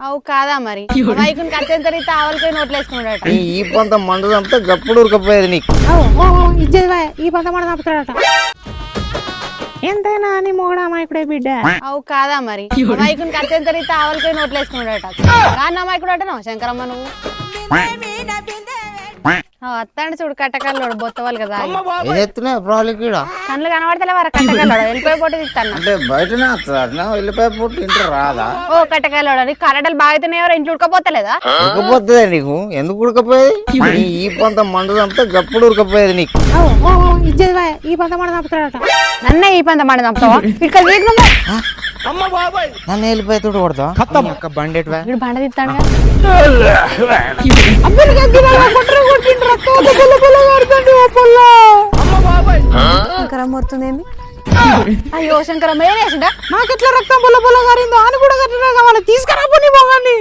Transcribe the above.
అవు కాదా మరి మైకుని కట్టేంత రీతి ఆవలిపోయి నోట్లు వేసుకున్నాడట. ఈ పంత మండు చంపితే గప్పుడు ఉరకపోయేది నీకు. ఇచ్చేది ఈ పంత మన చంపుతాడట. ఎంతైనా అని మోడా మైకుడే బిడ్డ. అవు కాదా మరి మైకుని కట్టేంత రీతి ఆవలిపోయి నోట్లు వేసుకున్నాడట. కాన్నా మైకుడు అంటున్నావు శంకరమ్మ నువ్వు. అత్తాండి చూడు కట్టకల్లోడు బొత్తవాళ్ళు కదా ఏం చెప్తున్నా ప్రాబ్లం ఈడ కళ్ళు కనబడతలే వారు కట్టకల్లోడు వెళ్ళిపోయి పొట్టు తీస్తాను. అంటే బయటనే వస్తుందా వెళ్ళిపోయి పుట్టి ఇంట్లో రాదా? ఓ కట్టకల్లోడు నీకు కరెంటలు బాగా ఎవరు ఇంట్లో ఉడకపోతలేదా? ఉడకపోతుందే నీకు. ఎందుకు ఉడకపోయేది? ఈ పంత మండు చంపితే గప్పుడు ఉరకపోయేది నీకు. ఇచ్చేది ఈ పంత మన చంపుతాడట. నన్నే ఈ పంత మాట చంపుతావా? ఇక్కడ నన్ను వెళ్ళిపోయి తోడు కొడతావా? అక్క బండెట్వా వీడు బండ తీస్తాడు శంకరం మొరుతుందేంది? అయ్యో శంకరం ఏం వేసిండా? నాకెట్లా రక్తం బొల్ల బొల్ల గారిందో అని కూడా కట్టినా కావాలి. తీసుకురా పోనీ మొగాన్ని.